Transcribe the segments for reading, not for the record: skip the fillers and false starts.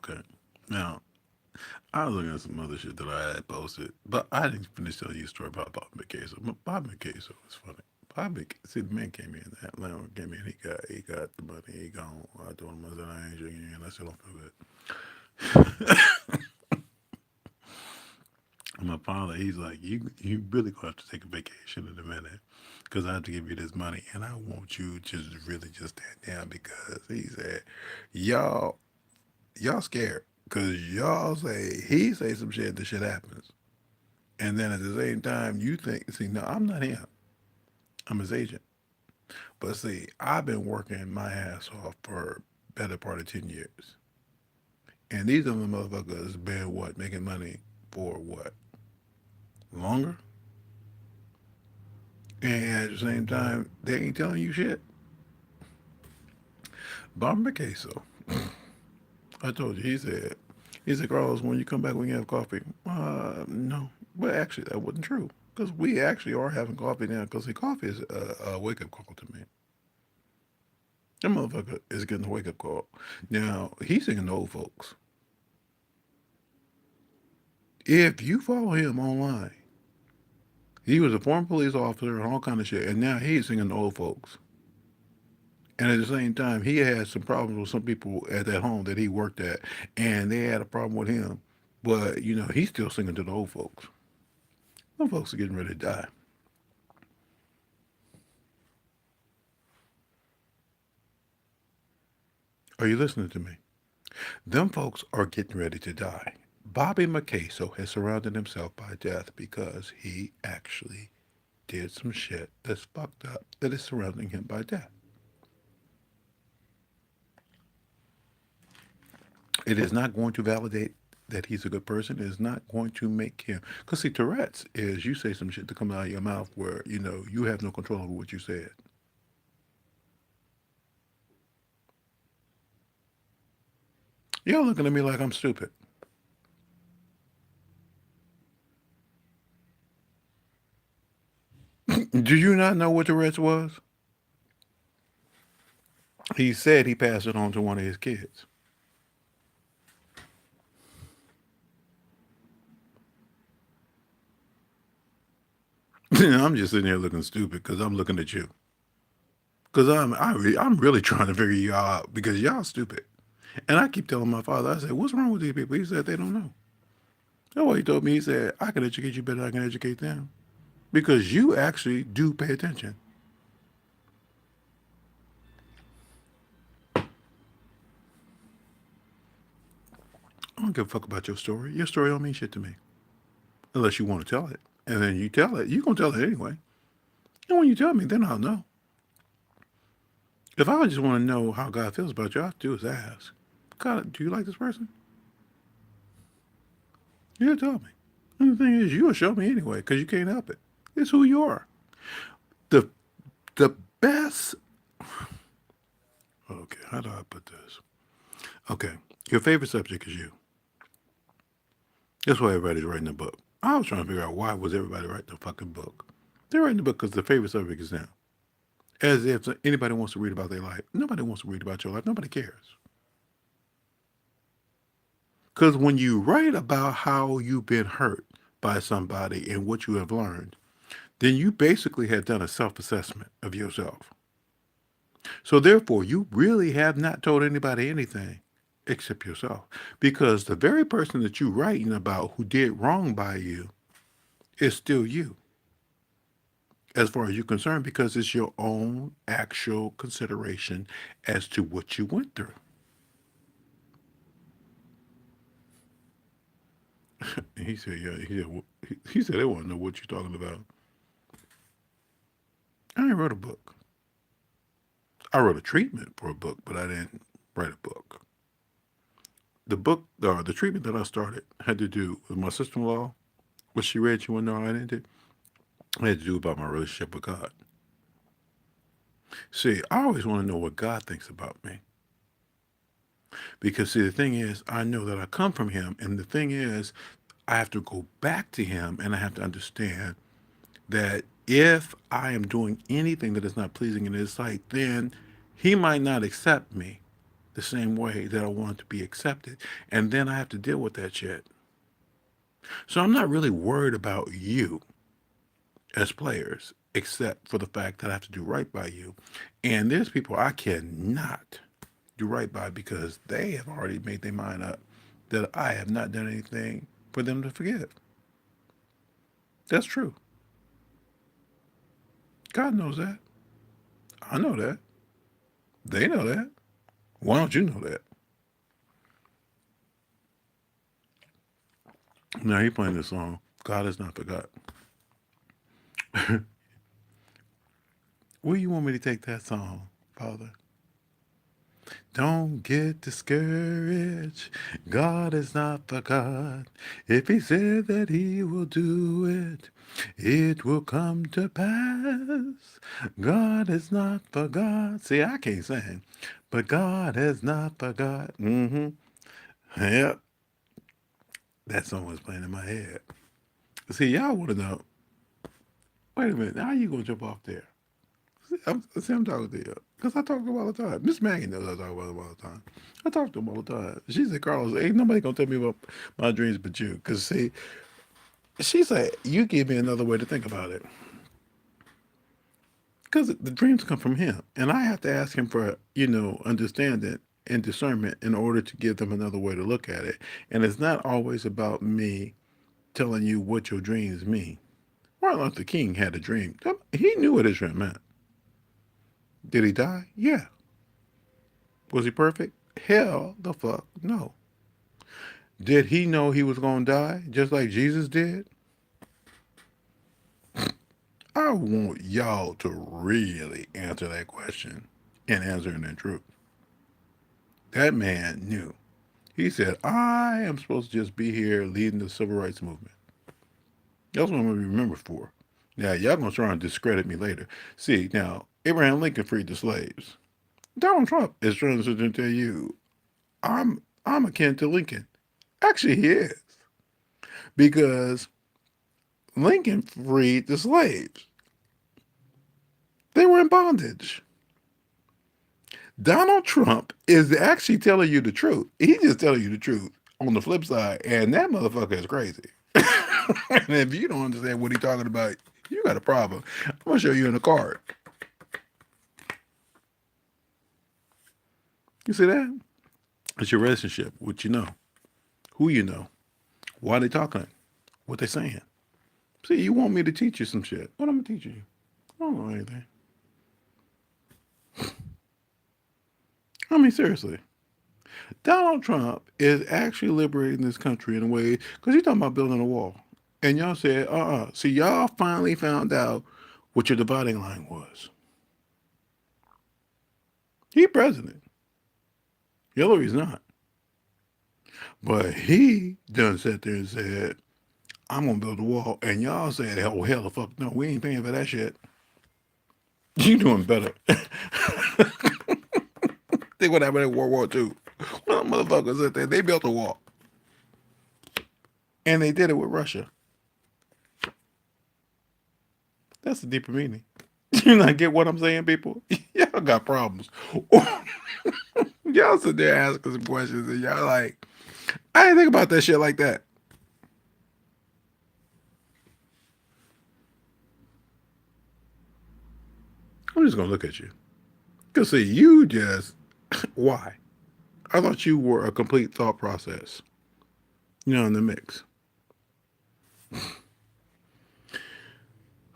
Okay. Now, I was looking at some other shit that I had posted, but I didn't finish telling you a story about Bob McKay. Bob McKay was funny. See, the man came in, that landlord came in, he got the money, he gone. I told him, I said, I ain't drinking, and I still don't feel good. My father, he's like, you really gonna have to take a vacation in a minute, because I have to give you this money, and I want you just really just stand down, because he said, y'all y'all scared, because y'all say he say some shit, the shit happens, and then at the same time you think, see, no, I'm not him, I'm his agent. But see, I've been working my ass off for better part of 10 years, and these other motherfuckers been what, making money for what, longer, and at the same time they ain't telling you shit. Bob McCaso, I told you, he said, Carlos, when you come back, we can have coffee. No, but actually that wasn't true, because we actually are having coffee now. Because the coffee is a wake up call to me. That motherfucker is getting a wake up call. Now he's singing to old folks. If you follow him online, he was a former police officer and all kind of shit, and now he's singing to old folks. And at the same time, he had some problems with some people at that home that he worked at, and they had a problem with him. But he's still singing to the old folks. Some folks are getting ready to die. Are you listening to me? Them folks are getting ready to die. Bobby McCaso has surrounded himself by death because he actually did some shit that's fucked up that is surrounding him by death. It is not going to validate that he's a good person. It is not going to make him. Because, see, Tourette's is you say some shit to come out of your mouth where, you have no control over what you said. Y'all looking at me like I'm stupid. Do you not know what Tourette's was? He said he passed it on to one of his kids. I'm just sitting here looking stupid because I'm looking at you. Because I'm really trying to figure you out because y'all stupid. And I keep telling my father, I said, what's wrong with these people? He said, they don't know. That's what he told me. He said, I can educate you better than I can educate them. Because you actually do pay attention. I don't give a fuck about your story. Your story don't mean shit to me. Unless you want to tell it. And then you tell it. You're going to tell it anyway. And when you tell me, then I'll know. If I just want to know how God feels about you, all I have to do is ask. God, do you like this person? You tell me. And the thing is, you'll show me anyway, because you can't help it. It's who you are. The the best. Okay, how do I put this? Okay, your favorite subject is you. That's why everybody's writing a book. I was trying to figure out why was everybody writing a fucking book. They're writing a book because the favorite subject is them. As if anybody wants to read about their life. Nobody wants to read about your life. Nobody cares. Because when you write about how you've been hurt by somebody and what you have learned, then you basically have done a self assessment of yourself. So therefore, you really have not told anybody anything except yourself. Because the very person that you're writing about who did wrong by you is still you, as far as you're concerned, because it's your own actual consideration as to what you went through. He said, yeah, he said they want to know what you're talking about. I ain't wrote a book. I wrote a treatment for a book, but I didn't write a book. The book, the treatment that I started had to do with my sister-in-law. What she read, she wanted to know how I ended. It had to do about my relationship with God. See, I always want to know what God thinks about me. Because, see, the thing is, I know that I come from Him. And the thing is, I have to go back to Him and I have to understand that if I am doing anything that is not pleasing in His sight, then He might not accept me. the same way that I want to be accepted. And then I have to deal with that shit. So I'm not really worried about you as players, except for the fact that I have to do right by you. And there's people I cannot do right by because they have already made their mind up that I have not done anything for them to forgive. That's true. God knows that. I know that. They know that. Why don't you know that? Now he playing this song. God has not forgot. Where you want me to take that song, Father? Don't get discouraged. God is not forgot. If he said that he will do it, it will come to pass. God is not forgot. See, I can't sing, but God has not forgot. Yep, that song was playing in my head. See, y'all want to know. Wait a minute. How you gonna jump off there? I'm talking to you. Because I talk to him all the time. Miss Maggie knows I talk about him all the time. I talk to him all the time. She said, Carlos, ain't nobody going to tell me about my dreams but you. Because, see, she said, you give me another way to think about it. Because the dreams come from him. And I have to ask him for, understanding and discernment in order to give them another way to look at it. And it's not always about me telling you what your dreams mean. Martin Luther King had a dream. He knew what his dream meant. Did he die? Yeah. Was he perfect? Hell the fuck no. Did he know he was going to die just like Jesus did? I want y'all to really answer that question and answer it in truth. That man knew. He said, I am supposed to just be here leading the civil rights movement. That's what I'm going to be remembered for. Now, y'all going to try and discredit me later. See, now, Abraham Lincoln freed the slaves. Donald Trump is trying to tell you, I'm akin to Lincoln. Actually, he is. Because Lincoln freed the slaves. They were in bondage. Donald Trump is actually telling you the truth. He's just telling you the truth on the flip side, and that motherfucker is crazy. And if you don't understand what he's talking about, you got a problem. I'm gonna show you in a card. You see that? It's your relationship, what you know, who you know, why they talking, what they saying. See, you want me to teach you some shit. What I'm gonna teach you? I don't know anything. I mean, seriously. Donald Trump is actually liberating this country in a way because he's talking about building a wall. And y'all said, See, y'all finally found out what your dividing line was. He president. Hillary's not. But he done sat there and said, I'm going to build a wall. And y'all said, hell the fuck no, we ain't paying for that shit. You doing better. Think what happened in World War II. Well, motherfuckers sat there, they built a wall. And they did it with Russia. That's the deeper meaning. You not get what I'm saying, people? Y'all got problems. Y'all sit there asking some questions and y'all like, I didn't think about that shit like that. I'm just gonna look at you. Cause see, you just why? I thought you were a complete thought process. In the mix.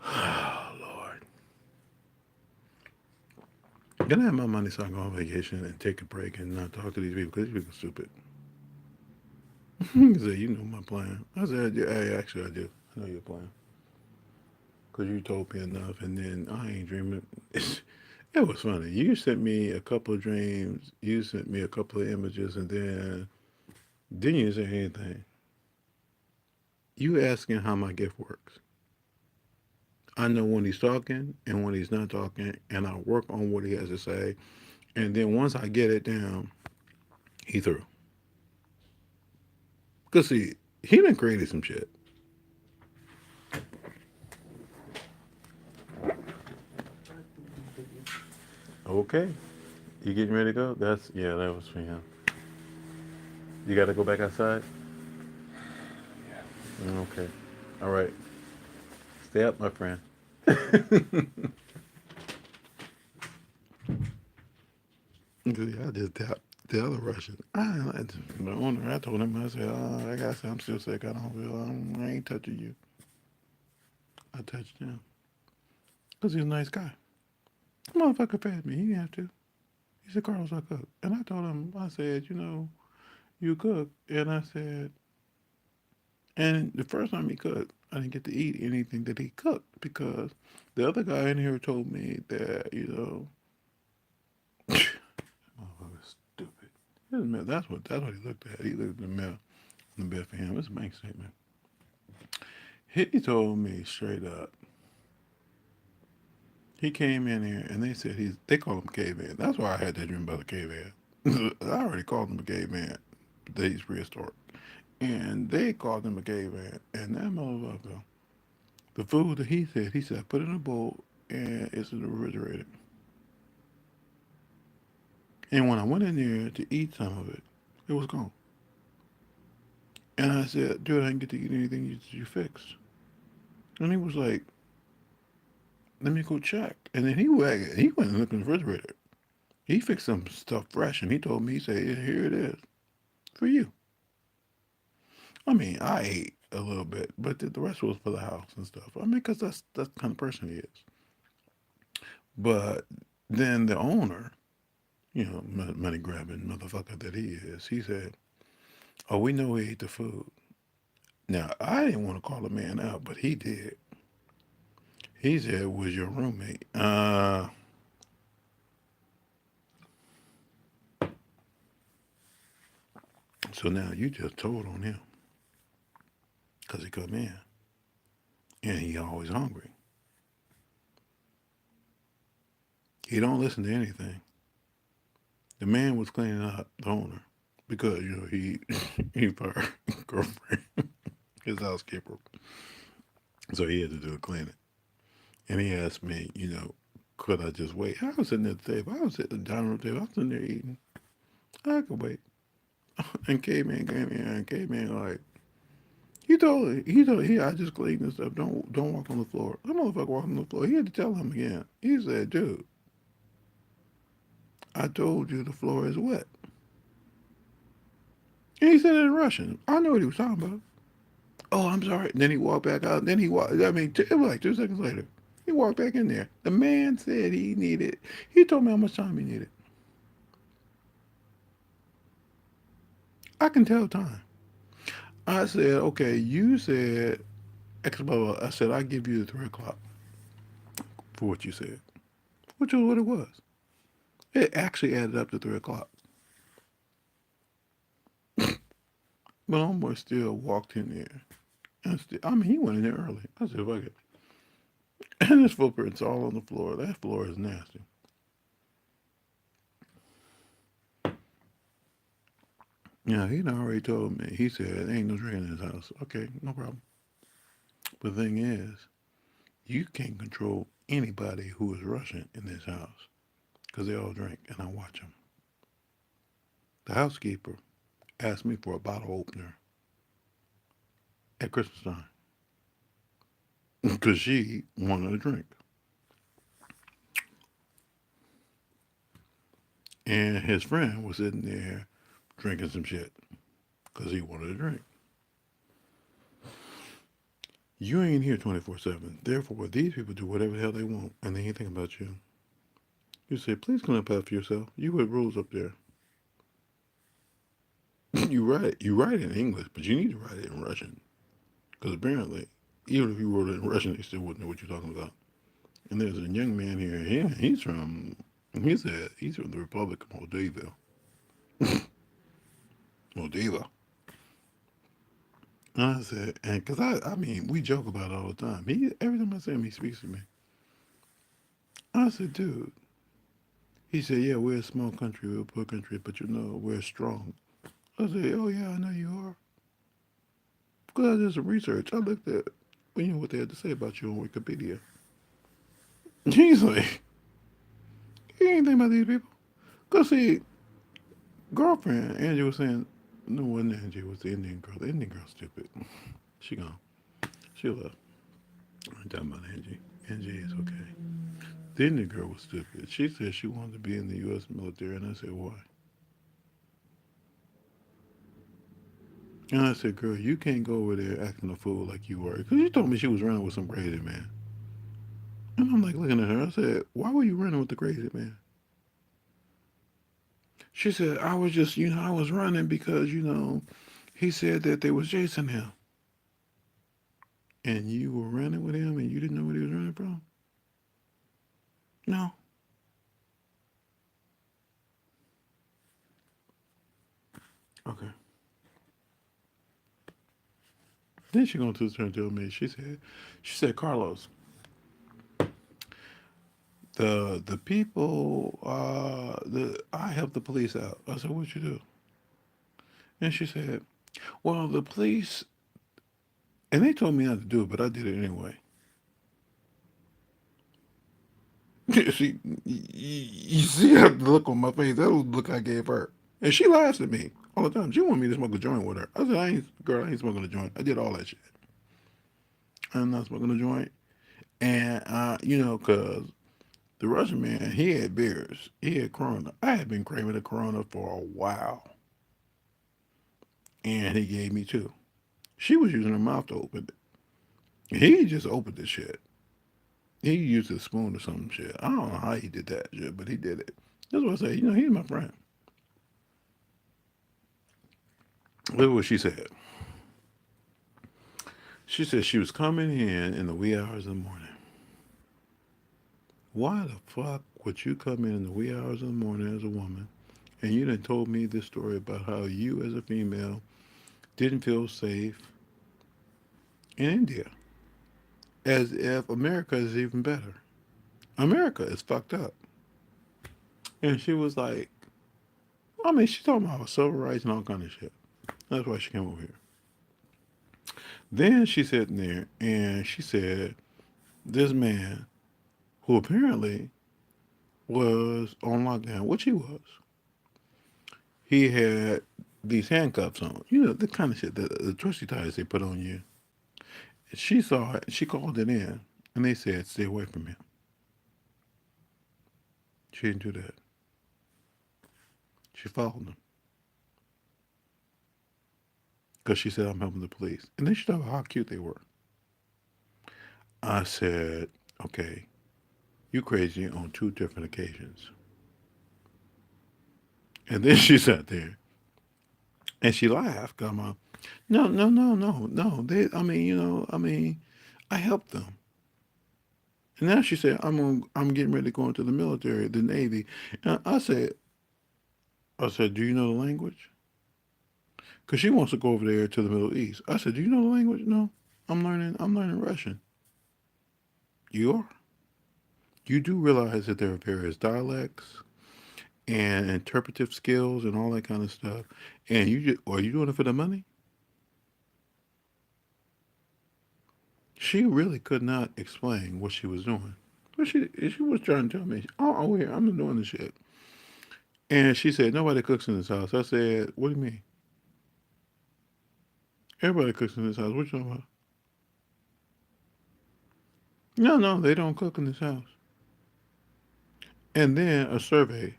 Oh Lord. Gonna have my money so I can go on vacation and take a break and not talk to these people because these people are stupid. He said, you know my plan. I said, yeah, hey, actually I do. I know your plan. Because you told me enough and then I ain't dreaming. It was funny. You sent me a couple of dreams. You sent me a couple of images and then didn't you say anything? You asking how my gift works. I know when he's talking and when he's not talking, and I work on what he has to say. And then once I get it down, he through. Cause see, he done created some shit. Okay. You getting ready to go? Yeah, that was for him. You got to go back outside? Okay. All right. Stay up, my friend. Yeah, I just tapped the other Russian. The owner, I told him, I said, oh, I got I'm still sick. I don't feel, I ain't touching you. I touched him. Because he's a nice guy. The motherfucker fed me. He didn't have to. He said, Carlos, I cook. And I told him, I said, you cook. And I said, and the first time he cooked, I didn't get to eat anything that he cooked because the other guy in here told me that, motherfucker's stupid. That's what he looked at. He looked at the mail in the bed for him. It's a bank statement. He told me straight up. He came in here and they call him caveman. That's why I had that dream about the caveman. I already called him a caveman. That he's prehistoric. And they called him a caveman. And that motherfucker, the food that he said, put it in a bowl and it's in the refrigerator. And when I went in there to eat some of it, it was gone. And I said, dude, I didn't get to eat anything you fixed. And he was like, let me go check. And then he went and looked in the refrigerator. He fixed some stuff fresh and he told me, he said, here it is for you. I mean, I ate a little bit, but the rest was for the house and stuff. I mean, because that's the kind of person he is. But then the owner, money grabbing motherfucker that he is, he said, oh, we know he ate the food. Now, I didn't want to call the man out, but he did. He said, was your roommate? So now you just told on him because he come in and he always hungry. He don't listen to anything. The man was cleaning up the owner because he fired girlfriend, his housekeeper, so he had to do a cleaning. And he asked me, could I just wait? I was sitting at the table. I was sitting at the dining room table. I was sitting there eating. I could wait. And K-Man came in and K-Man like, I just cleaned this up. Don't walk on the floor. That motherfucker walked on the floor. He had to tell him again. He said, dude, I told you the floor is wet. And he said it in Russian. I know what he was talking about. Oh, I'm sorry. And then he walked back out. Then he walked, it was like 2 seconds later. He walked back in there. The man said he told me how much time he needed. I can tell time. I said, okay, you said X blah, blah. I said, I give you the 3 o'clock for what you said, which was what it was. It actually added up to 3 o'clock. But homeboy still walked in there. He went in there early. I said, fuck it. And his footprints all on the floor. That floor is nasty. Yeah, he'd already told me. He said, ain't no drinking in his house. Okay, no problem. But the thing is, you can't control anybody who is Russian in this house because they all drink and I watch them. The housekeeper asked me for a bottle opener at Christmas time because she wanted a drink. And his friend was sitting there drinking some shit because he wanted a drink. You ain't here 24/7. Therefore, these people do whatever the hell they want and they ain't think about you. You say, please come up after yourself. You with rules up there. You write it in English, but you need to write it in Russian. Because apparently, even if you wrote it in Russian, they still wouldn't know what you're talking about. And there's a young man here. He said he's from the Republic of Moldavia. Moldova. And I said, and because I mean, we joke about it all the time. Every time I see him, he speaks to me. I said, dude. He said, yeah, we're a small country, we're a poor country, but we're strong. I said, oh yeah, I know you are. Because I did some research. I looked at, what they had to say about you on Wikipedia. He's like, you ain't think about these people. Cause see, girlfriend Angie was saying, no, it wasn't Angie. It was the Indian girl. The Indian girl's stupid. She gone. She left. I'm talking about Angie. Angie is okay. The Indian girl was stupid. She said she wanted to be in the U.S. military, and I said why? And I said, girl, you can't go over there acting a fool like you were. Because you told me she was running with some crazy man. And I'm like looking at her. I said, why were you running with the crazy man? She said, I was just, I was running because, he said that they was chasing him. And you were running with him and you didn't know what he was running from? No. Okay. Then she gonna turn and tell me, she said, Carlos, the people, I helped the police out. I said, what'd you do? And she said, well, the police, and they told me not to do it, but I did it anyway. She, you see the look on my face. That was the look I gave her, and she laughs at me all the time. She wanted me to smoke a joint with her. I said, girl, I ain't smoking a joint. I did all that shit. I'm not smoking a joint, and cause the Russian man, he had beers, he had Corona. I had been craving a Corona for a while, and he gave me two. She was using her mouth to open it. He just opened the shit. He used a spoon or some shit. I don't know how he did that shit, but he did it. That's what I say. He's my friend. Look what she said. She said she was coming in the wee hours of the morning. Why the fuck would you come in the wee hours of the morning as a woman and you done told me this story about how you as a female didn't feel safe in India? As if America is even better. America is fucked up. And she was like, I mean, she's talking about civil rights and all kind of shit. That's why she came over here. Then she's sitting there and she said, this man, who apparently was on lockdown, which he was, he had these handcuffs on. The kind of shit, the trusty ties they put on you. She saw it, she called it in, and they said, stay away from him. She didn't do that. She followed them. Because she said, I'm helping the police. And then she talked about how cute they were. I said, okay, you crazy on two different occasions. And then she sat there and she laughed. Come on. No, no, no, no, no. I helped them. And now she said, I'm getting ready to go into the military, the Navy. And I said, do you know the language? Because she wants to go over there to the Middle East. I said, do you know the language? No, I'm learning Russian. You are? You do realize that there are various dialects and interpretive skills and all that kind of stuff. And are you doing it for the money? She really could not explain what she was doing. But she was trying to tell me, oh, here, I'm doing this shit. And she said, nobody cooks in this house. I said, what do you mean? Everybody cooks in this house. What you talking about? No, no, they don't cook in this house. And then a survey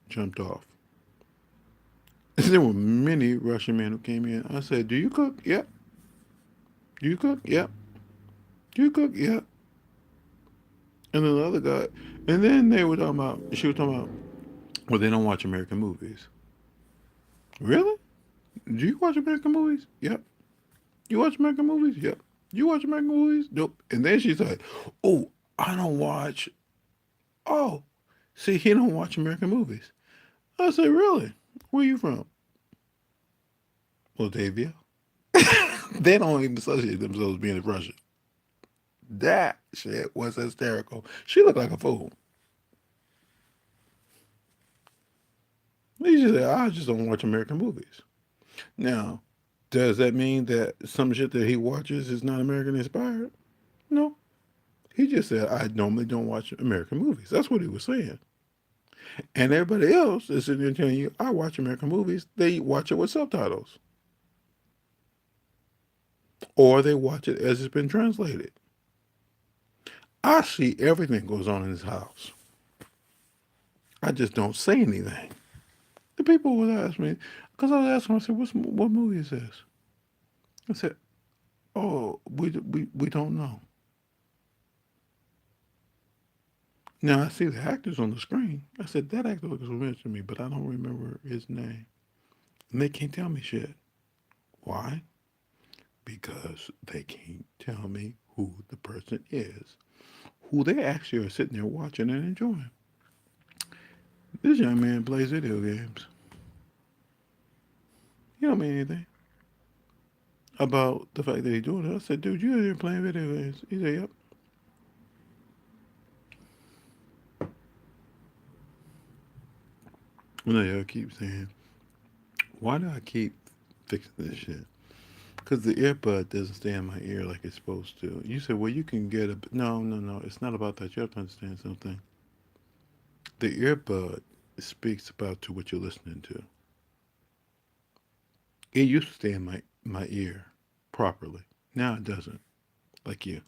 jumped off. There were many Russian men who came in. I said, do you cook? Yep. Do you cook? Yep. Do you cook? Yep. And then the other guy, and then she was talking about, well, they don't watch American movies. Really? Do you watch American movies? Yep. You watch American movies? Yep. You watch American movies? Nope. And then she's like, oh, I don't watch. Oh, see, he don't watch American movies. I said, really? Where you from? Moldavia. They don't even associate themselves being Russian. That shit was hysterical. She looked like a fool. He just said, I just don't watch American movies. Now, does that mean that some shit that he watches is not American inspired? No. He just said, I normally don't watch American movies. That's what he was saying. And everybody else is sitting there telling you, I watch American movies. They watch it with subtitles. Or they watch it as it's been translated. I see everything goes on in this house. I just don't say anything. The people would ask me, because I was asking them, I said, what movie is this? I said, oh, we don't know. Now I see the actors on the screen. I said, that actor looks familiar to me, but I don't remember his name. And they can't tell me shit. Why? Because they can't tell me who the person is, who they actually are sitting there watching and enjoying. This young man plays video games. He don't mean anything about the fact that he's doing it. I said, dude, you're here playing video games. He said, yep. And I keep saying, why do I keep fixing this shit? Because the earbud doesn't stay in my ear like it's supposed to. You said, well, you can get a. No, no, no. It's not about that. You have to understand something. The earbud speaks about to what you're listening to. It used to stay in my ear properly. Now it doesn't, like you.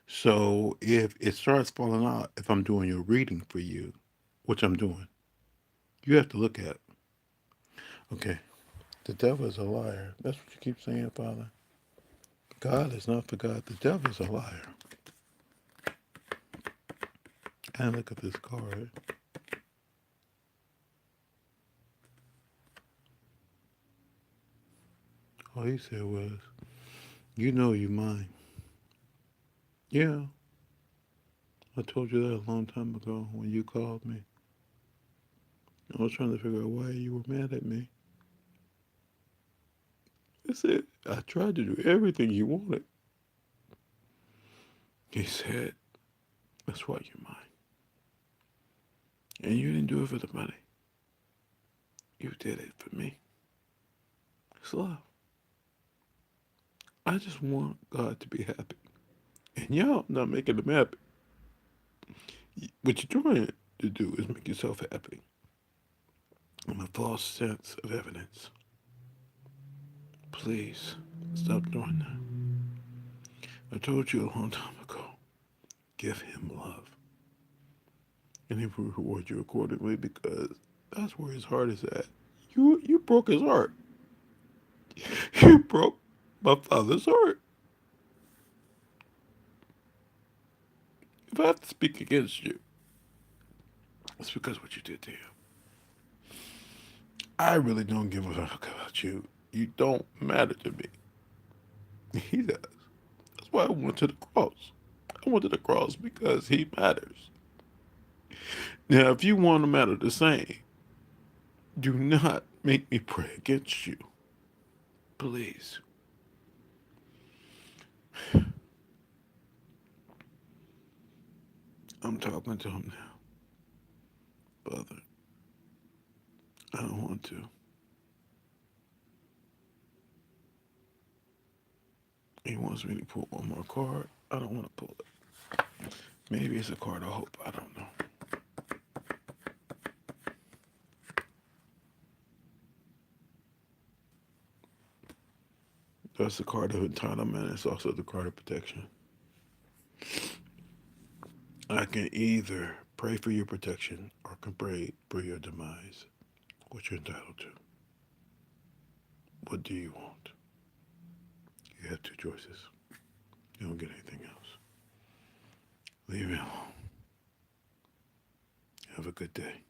So if it starts falling out, if I'm doing your reading for you, which I'm doing, you have to look at it. Okay, the devil is a liar. That's what you keep saying, Father. God is not for God. The devil is a liar. And look at this card. All he said was, you know you mine. Yeah, I told you that a long time ago when you called me. I was trying to figure out why you were mad at me. I said, I tried to do everything you wanted. He said, that's why you're mine. And you didn't do it for the money. You did it for me. It's love. I just want God to be happy. And y'all not making him happy. What you're trying to do is make yourself happy. On a false sense of evidence. Please, stop doing that. I told you a long time ago, give him love. And he will reward you accordingly because that's where his heart is at. You broke his heart. You broke my father's heart. If I have to speak against you, it's because of what you did to him. I really don't give a fuck about you. You don't matter to me. He does. That's why I went to the cross. I went to the cross because he matters. Now, if you want to matter the same, do not make me pray against you. Please. I'm talking to him now. Father, I don't want to. He wants me to pull one more card. I don't want to pull it. Maybe it's a card of hope. I don't know. That's the card of entitlement. It's also the card of protection. I can either pray for your protection or can pray for your demise. What you're entitled to. What do you want? You have two choices. You don't get anything else. Leave it alone. Have a good day.